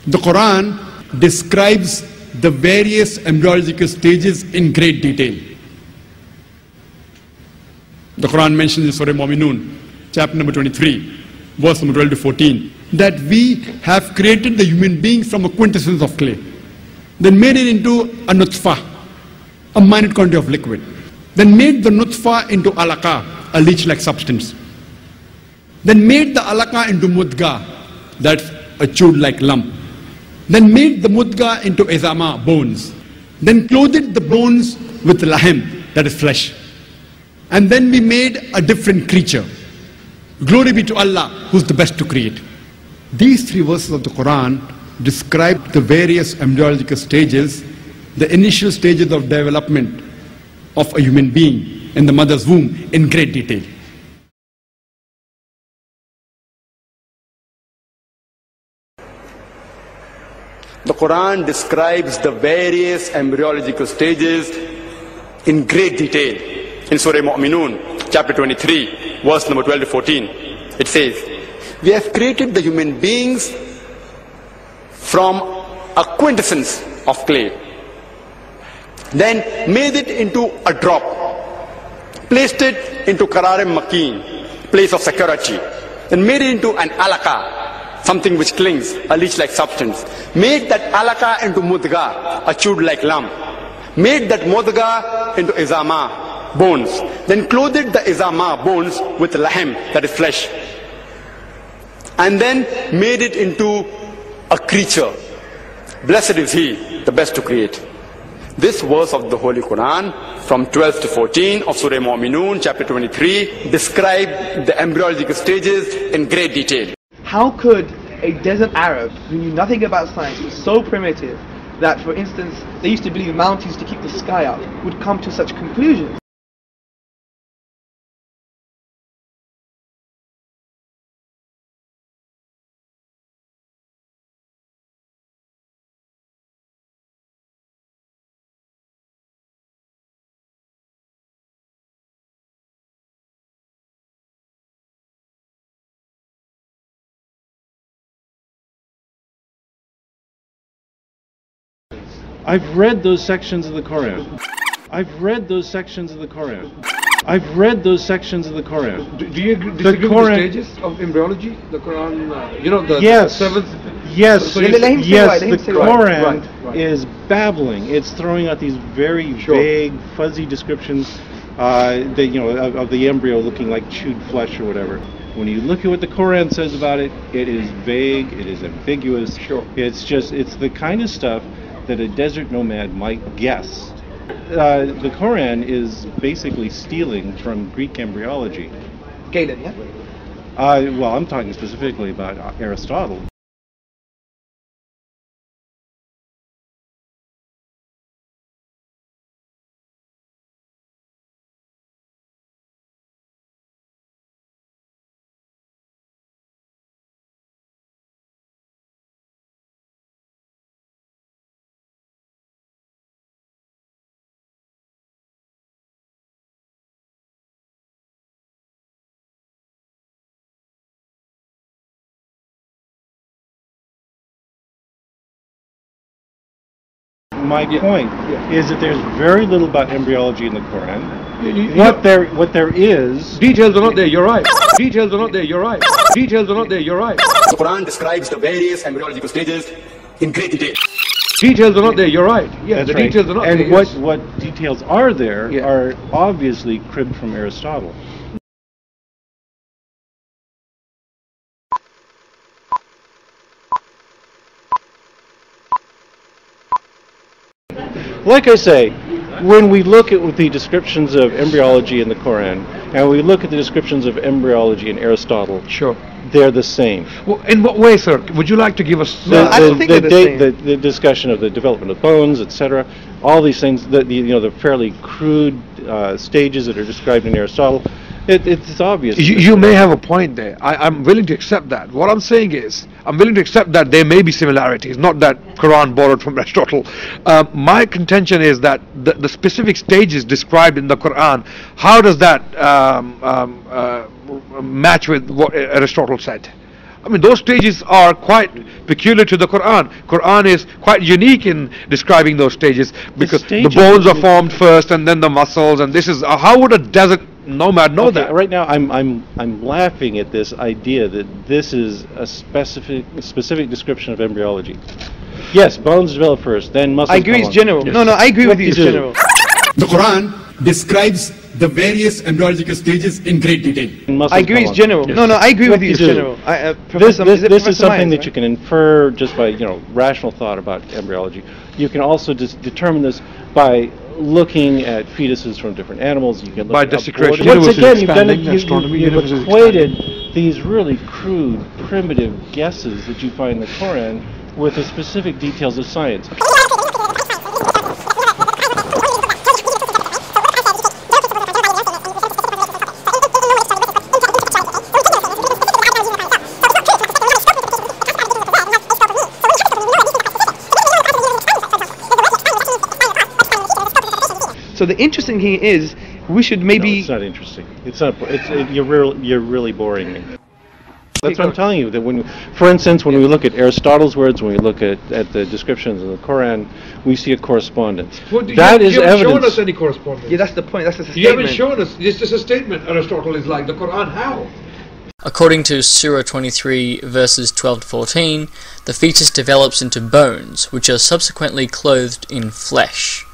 The Quran describes the various embryological stages in great detail. The Quran mentions in Surah Mu'minun, chapter number 23, verse number 12 to 14, that we have created the human being from a quintessence of clay, then made it into a nutfah, a minute quantity of liquid, then made the nutfah into alaqa, a leech-like substance, then made the alaqa into mudga, that's a chewed-like lump, then made the mudga into izama, bones, then clothed the bones with lahem, that is flesh, and then we made a different creature. Glory be to Allah, who's the best to create. These three verses of the Quran describe the various embryological stages, the initial stages of development of a human being in the mother's womb in great detail. The Quran describes the various embryological stages in great detail. In Surah Mu'minun, chapter 23, verse number 12 to 14, it says, we have created the human beings from a quintessence of clay, then made it into a drop, placed it into Qararim Makin, place of security, then made it into an alaqa, something which clings, a leech-like substance, made that alaqa into mudga, a chewed-like lump, made that mudga into izama, bones, then clothed the izama, bones, with lahem, that is flesh, and then made it into a creature. Blessed is he, the best to create. This verse of the Holy Quran, from 12 to 14 of Surah Mu'minun, chapter 23, describe the embryological stages in great detail. How could a desert Arab who knew nothing about science was so primitive that, for instance, they used to believe mountains to keep the sky up, would come to such conclusions? I've read those sections of the Quran. I've read those sections of the Quran. I've read those sections of the Quran. Do you disagree with the stages of embryology? The Quran, you know, the seventh. Yes, The Quran is babbling. It's throwing out these very vague, fuzzy descriptions, that, you know, of the embryo looking like chewed flesh or whatever. When you look at what the Quran says about it, it is vague. It is ambiguous. It's the kind of stuff that a desert nomad might guess. The Quran is basically stealing from Greek embryology. Galen, yeah? Well, I'm talking specifically about Aristotle. My point is that there's very little about embryology in the Quran. What there is... Details are not there, you're right. Details are not there, you're right. Details are not there, you're right. The Quran describes the various embryological stages in great detail. Details are not there, you're right. Yeah, That's the details are not there. And what details are there are obviously cribbed from Aristotle. Like I say, when we look at the descriptions of embryology in the Quran, and we look at the descriptions of embryology in Aristotle, they're the same. Well, in what way, sir? Would you like to give us... The discussion of the development of bones, etc., all these things, the fairly crude stages that are described in Aristotle, it's obvious. You may have a point there. I'm willing to accept that. What I'm saying is, I'm willing to accept that there may be similarities, not that Quran borrowed from Aristotle. My contention is that the specific stages described in the Quran, how does that match with what Aristotle said? I mean, those stages are quite peculiar to the Quran. Quran is quite unique in describing those stages, because the bones are formed first and then the muscles, and this is how would a desert nomad know that? Right now I'm laughing at this idea that this is a specific description of embryology. Yes, bones develop first, then muscles. I agree, it's general. Yes. No, I agree with you, it's general. The Quran describes the various embryological stages in great detail. I agree, it's general. Yes. No, I agree with you, it's general. This is something that you can infer just by rational thought about embryology. You can also determine this by looking at fetuses from different animals. You can look by at desecration. Once again, you've equated these really crude, primitive guesses that you find in the Quran with the specific details of science. So the interesting thing is, we should maybe... No, it's not interesting. It's not. You're really boring me. That's what I'm telling you. That for instance, when we look at Aristotle's words, when we look at the descriptions in the Quran, we see a correspondence. Well, that is you haven't evidence. shown us any correspondence. Yeah, that's the point. That's just a You statement. haven't shown us. It's just a statement. Aristotle is like the Quran. How? According to Surah 23, verses 12 to 14, the fetus develops into bones, which are subsequently clothed in flesh.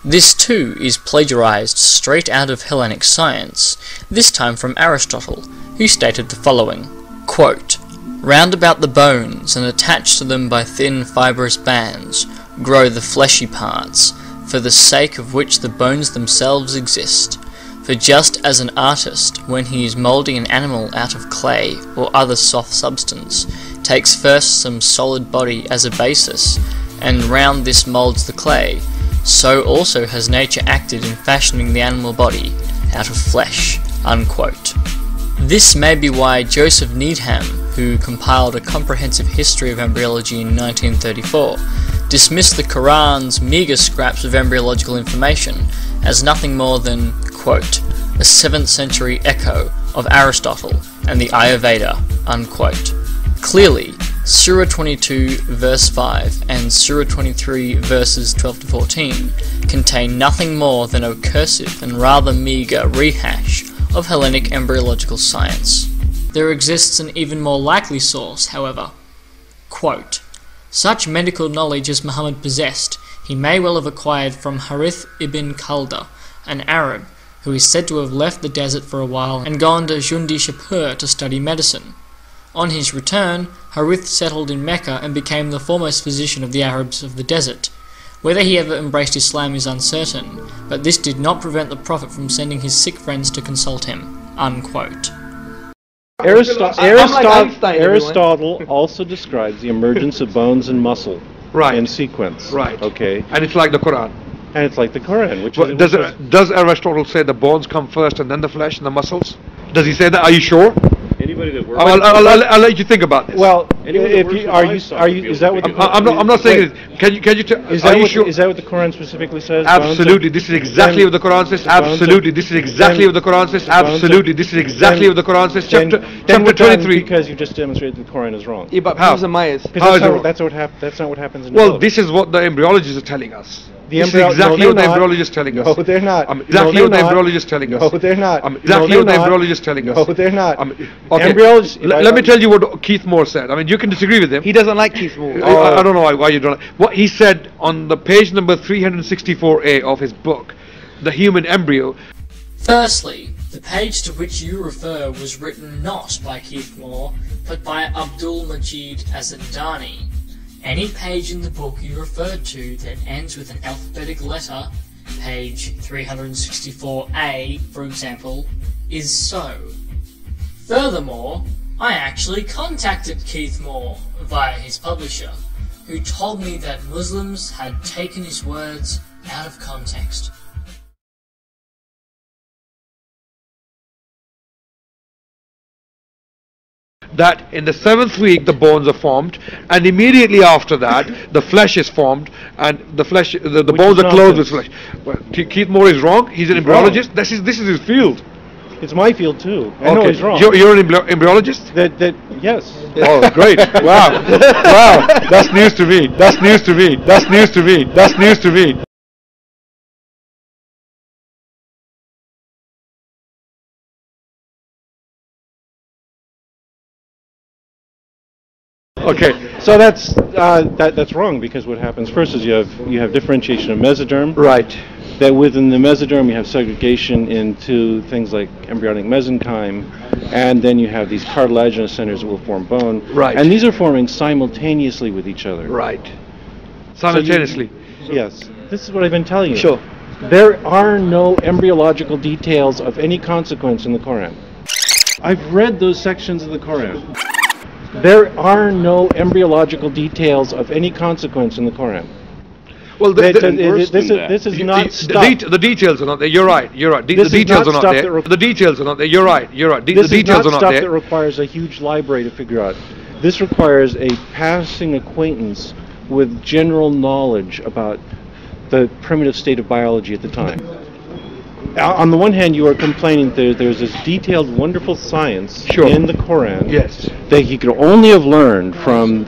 This too is plagiarized straight out of Hellenic science, this time from Aristotle, who stated the following, quote, "Round about the bones and attached to them by thin fibrous bands grow the fleshy parts, for the sake of which the bones themselves exist. For just as an artist, when he is moulding an animal out of clay or other soft substance, takes first some solid body as a basis, and round this moulds the clay, so also has nature acted in fashioning the animal body out of flesh." Unquote. This may be why Joseph Needham, who compiled a comprehensive history of embryology in 1934, dismissed the Quran's meagre scraps of embryological information as nothing more than, quote, "a 7th century echo of Aristotle and the Ayurveda," unquote. Clearly, Surah 22 verse 5 and Surah 23 verses 12 to 14 contain nothing more than a cursive and rather meagre rehash of Hellenic embryological science. There exists an even more likely source, however. Quote, "Such medical knowledge as Muhammad possessed, he may well have acquired from Harith ibn Kalda, an Arab, who is said to have left the desert for a while and gone to Jundi Shapur to study medicine. On his return, Harith settled in Mecca and became the foremost physician of the Arabs of the desert. Whether he ever embraced Islam is uncertain, but this did not prevent the Prophet from sending his sick friends to consult him." Unquote. Aristotle also describes the emergence of bones and muscle in sequence. Right. Okay. And it's like the Quran. And it's like the Quran. Does Aristotle say the bones come first and then the flesh and the muscles? Does he say that? Are you sure? Anybody that works. I'll let you think about this. Well, is that what I'm not saying it. Can you are you sure? Is that what the Quran specifically says? Absolutely, this is exactly what the Quran says. Absolutely, this is exactly what the Quran says. Absolutely, this is exactly what the Quran says. Chapter 23. Because you just demonstrated the Quran is wrong. Yeah, but how? That's not what happens in well, this is what the embryologists are telling us. This is exactly what the embryologists are telling us. No, they're not. Exactly what the embryologists are telling us. No, they're not. Exactly what the embryologists are telling us. No, they're not. Okay. Let me tell you what Keith Moore said. I mean, you can disagree with him. He doesn't like Keith Moore. I don't know why you don't like. What he said on the page number 364A of his book, The Human Embryo. Firstly, the page to which you refer was written not by Keith Moore, but by Abdul Majid Azadani. Any page in the book you referred to that ends with an alphabetic letter, page 364A, for example, is so. Furthermore, I actually contacted Keith Moore via his publisher, who told me that Muslims had taken his words out of context. That in the 7th week the bones are formed, and immediately after that the flesh is formed, and the bones are clothed with flesh. Well, Keith Moore is wrong. He's an embryologist. This is his field. It's my field too. I know he's wrong. You're an embryologist? Yes. Oh, great. Wow. Wow. That's news to me. That's news to me. That's news to me. That's news to me. Okay, so that's wrong, because what happens first is you have differentiation of mesoderm. Right. That within the mesoderm you have segregation into things like embryonic mesenchyme, and then you have these cartilaginous centers that will form bone. Right. And these are forming simultaneously with each other. Right. Simultaneously. Yes. This is what I've been telling you. Sure. There are no embryological details of any consequence in the Quran. I've read those sections of the Quran. There are no embryological details of any consequence in the Quran. Well, this is not stuff. The details are not there. You're right. You're right. The details are not there. The details are not there. You're right. You're right. The details are not there. This is not stuff that requires a huge library to figure out. This requires a passing acquaintance with general knowledge about the primitive state of biology at the time. On the one hand, you are complaining that there's this detailed, wonderful science in the Quran that you could only have learned from,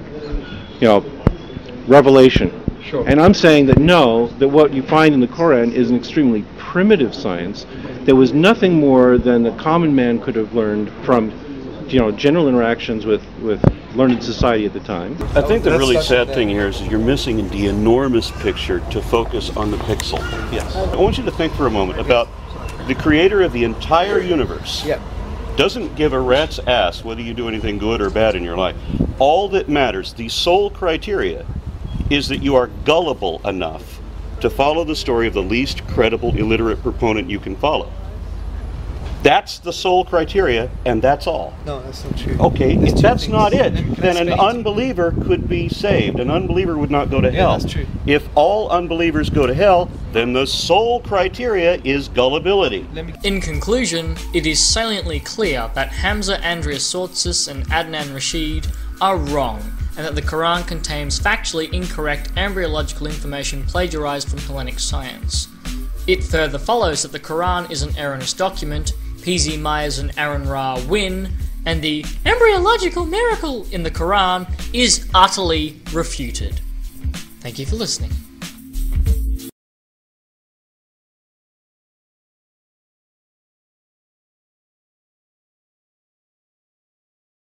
revelation. Sure. And I'm saying that no, that what you find in the Quran is an extremely primitive science that was nothing more than the common man could have learned from, general interactions with learned society at the time. I think the really sad thing here is you're missing the enormous picture to focus on the pixel. Yes. I want you to think for a moment about the creator of the entire universe. Yep. Doesn't give a rat's ass whether you do anything good or bad in your life. All that matters, the sole criteria, is that you are gullible enough to follow the story of the least credible illiterate proponent you can follow. That's the sole criteria, and that's all. No, that's not true. Okay, if that's not it, then an unbeliever could be saved. An unbeliever would not go to hell. That's true. If all unbelievers go to hell, then the sole criteria is gullibility. In conclusion, it is saliently clear that Hamza Andreas Sortsis and Adnan Rashid are wrong, and that the Quran contains factually incorrect embryological information plagiarized from Hellenic science. It further follows that the Quran is an erroneous document, P.Z. Myers and Aaron Ra win, and the embryological miracle in the Quran is utterly refuted. Thank you for listening.